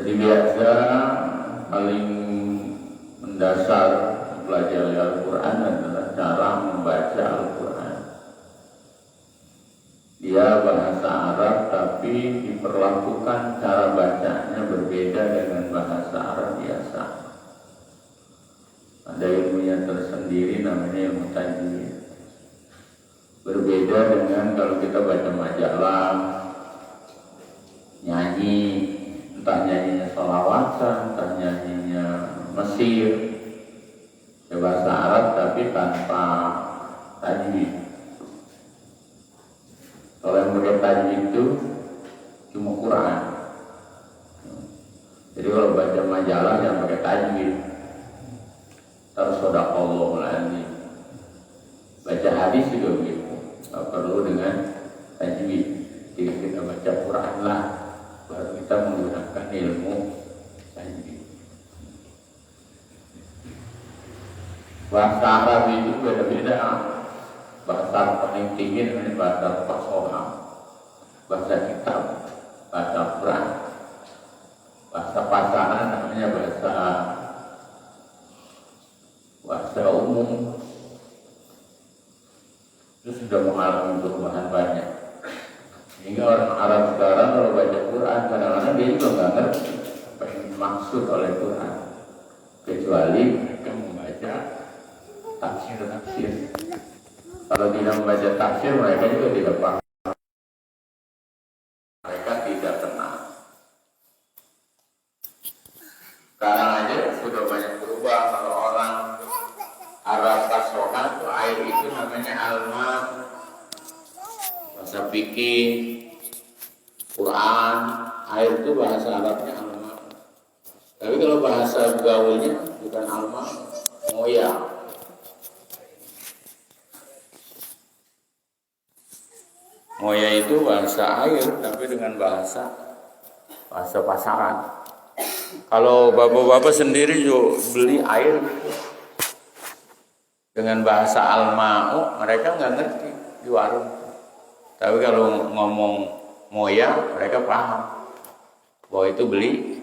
Seperti biasa, paling mendasar mempelajari Al-Quran adalah cara membaca Al-Quran. Dia bahasa Arab tapi diperlakukan cara bacanya berbeda dengan bahasa Arab biasa. Ada ilmunya tersendiri namanya ilmu tajwid. Berbeda dengan kalau kita baca majalah, nyanyi, entah nyanyinya sholawatan, entah nyanyinya Mesir, bahasa Arab tapi tanpa tajwid. Kalau yang pakai tajwid itu cuma Quran. Jadi kalau baca majalah jangan pakai tajwid. Terus shadaqallahul azim. Baca hadis juga begitu. Tidak perlu dengan tajwid. Jadi kita baca Quran lah, baru kita menggunakan ilmu tajwid. Bahasa Arab itu beda-beda. Bahasa paling tinggi namanya bahasa fasoha, bahasa kitab, bahasa Quran. Bahasa pasaran namanya bahasa umum. Itu sudah mengalami perubahan banyak. Sehingga orang Arab sekarang kalau baca Quran kadang-kadang dia juga nggak ngerti apa yang dimaksud oleh Quran, kecuali mereka membaca tafsir. Kalau tidak membaca tafsir, mereka juga tidak paham. Mereka tidak kenal. Sekarang aja sudah banyak berubah. Kalau orang Arab Fasoha itu air itu namanya alma. Bahasa fikih, Quran, air itu bahasa Arabnya alma. Tapi kalau bahasa gaulnya bukan alma, moya. Moya itu bahasa air, tapi dengan bahasa pasaran. Kalau bapak-bapak sendiri juga beli air dengan bahasa Al-Ma'u, mereka nggak ngerti di warung. Tapi kalau ngomong moya, mereka paham bahwa itu beli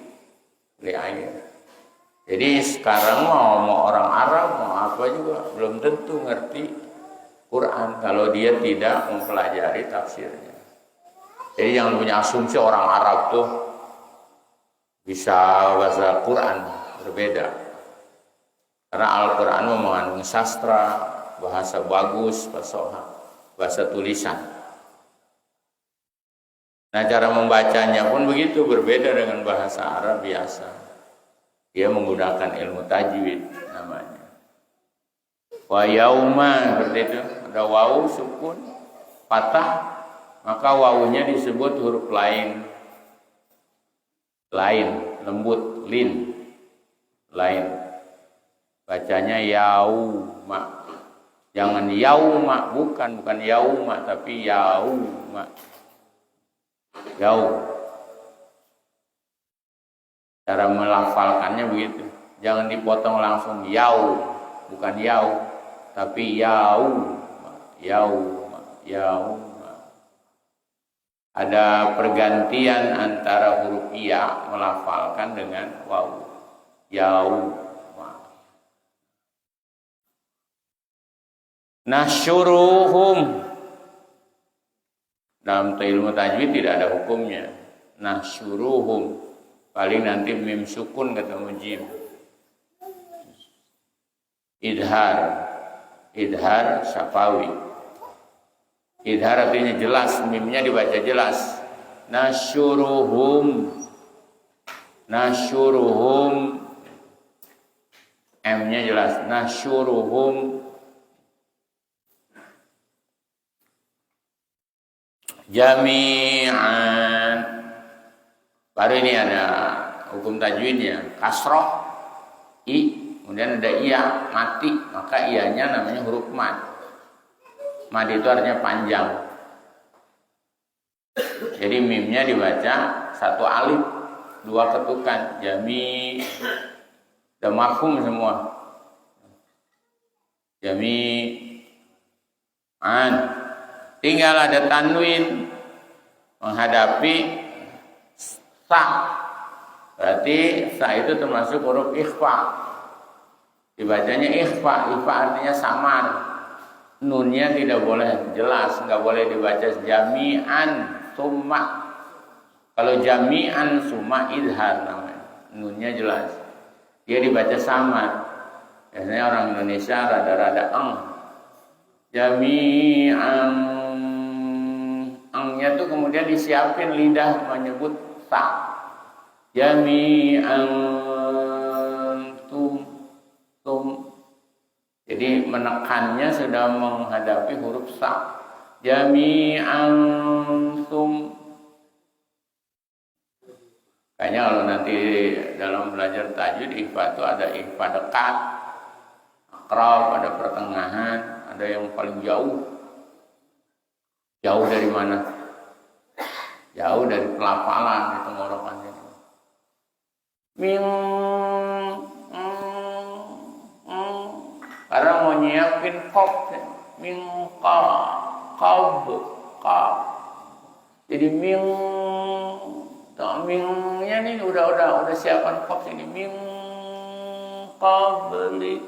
air. Jadi sekarang mau orang Arab mau apa juga belum tentu ngerti Quran kalau dia tidak mempelajari tafsirnya. Jadi jangan punya asumsi orang Arab tuh bisa bahasa Quran, berbeda. Karena Al-Quran mengandung sastra, bahasa bagus, bahasa tulisan. Nah cara membacanya pun begitu, berbeda dengan bahasa Arab biasa. Dia menggunakan ilmu tajwid namanya. Wa yauma, seperti itu. Ada wawu sukun patah, maka wawunya disebut huruf lain, lembut, lain. Bacanya yauma. Jangan yauma, bukan yauma tapi yauma. Cara melafalkannya begitu. Jangan dipotong langsung yau, bukan yau tapi yauma. Ada pergantian antara huruf ya melafalkan dengan waw. Yauma. Nasyuruhum. Dalam ilmu tajwid tidak ada hukumnya. Nasyuruhum. Paling nanti mim sukun ketemu jim. Idhar syafawi. Idhar artinya jelas, mimnya dibaca jelas. Nasyuruhum. M-nya jelas. Nasyuruhum. Jami'an. Baru ini ada hukum tajwidnya. Kasroh, i, kemudian ada iya, mati. Maka iyanya namanya huruf mad. Mad itu artinya panjang. Jadi mimnya dibaca satu alif, dua ketukan. Jami, udah mafhum semua. Jami'an. Tinggal ada tanwin menghadapi sa. Berarti sa itu termasuk huruf ikhfa. Dibacanya ikhfa. Ikhfa artinya samar. Nunnya tidak boleh jelas, nggak boleh dibaca jami'an summa. Kalau jami'an summa idhar namanya. Nunnya jelas. Dia dibaca samar. Biasanya orang Indonesia rada-rada jami'an. Angnya tuh kemudian disiapin lidah menyebut sa. Jami'an tum. Jadi menekannya sudah menghadapi huruf sa. Jami'an tum. Kayaknya kalau nanti dalam belajar tajwid ikhfa itu ada ikhfa dekat, akrab, ada pertengahan, ada yang paling jauh. Jauh dari mana? Jauh dari pelafalan di tenggorokannya. Karena mau nyiapin kop, kab. Jadi mingnya nih udah siapan kop ini qablik.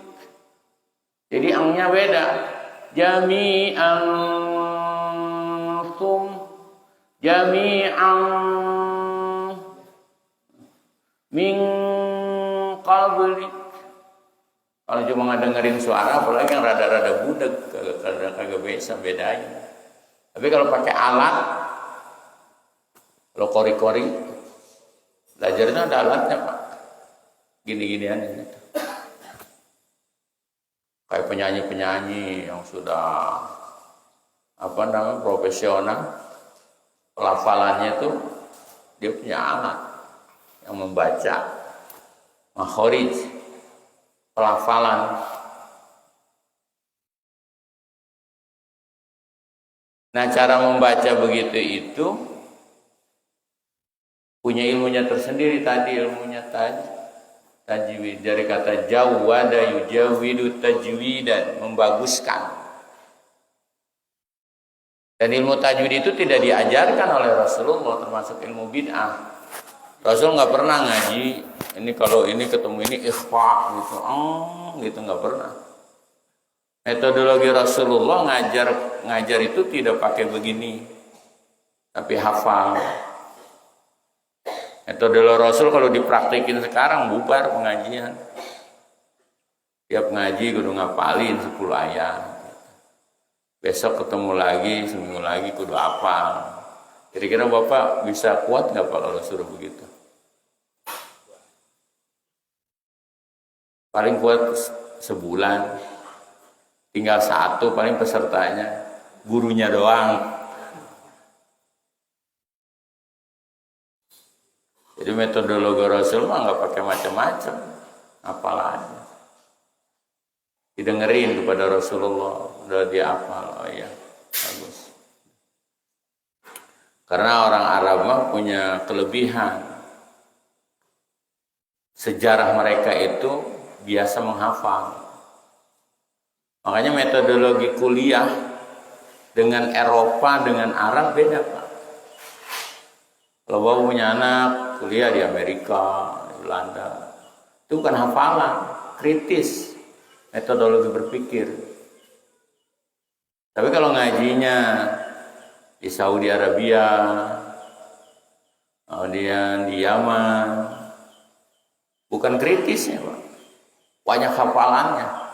Jadi angnya beda. Jami'an sum, jami'an min qablik. Kalau cuma ngedengerin suara, apalagi yang rada-rada budeg, kagak bisa bedain. Tapi kalau pakai alat, kalau kori-kori, belajarnya ada alatnya Pak. Gini-ginian ini. Kayak penyanyi-penyanyi yang sudah profesional, pelafalannya tuh dia punya alat yang membaca makhrij, pelafalan. Nah, cara membaca begitu itu punya ilmunya tersendiri tadi, ilmunya tajwid. Dari kata jawwada yujawidu tajwidan, membaguskan. Dan ilmu tajwid itu tidak diajarkan oleh Rasulullah, termasuk ilmu bid'ah. Rasul nggak pernah ngaji, ini kalau ini ketemu ini ikhfa gitu, gitu nggak pernah. Metodologi Rasulullah ngajar itu tidak pakai begini, tapi hafal. Metode Rasul kalau dipraktekin sekarang bubar pengajian. Tiap ngaji kudu ngapalin 10 ayat. Besok ketemu lagi, seminggu lagi kudu hafal. Kira-kira Bapak bisa kuat nggak Pak kalau suruh begitu? Paling kuat sebulan. Tinggal satu paling pesertanya, gurunya doang. Jadi metodologi Rasul mah nggak pakai macam-macam, apalagi didengerin kepada Rasulullah, udah dia hafal. Oh iya, bagus. Karena orang Arab mah punya kelebihan, sejarah mereka itu biasa menghafal. Makanya metodologi kuliah dengan Eropa dengan Arab beda Pak. Kalau Bapak punya anak kuliah di Amerika, di Belanda, itu bukan hafalan, kritis, metodologi berpikir. Tapi kalau ngajinya di Saudi Arabia, kemudian di Yaman, bukan kritisnya Pak, banyak hafalannya.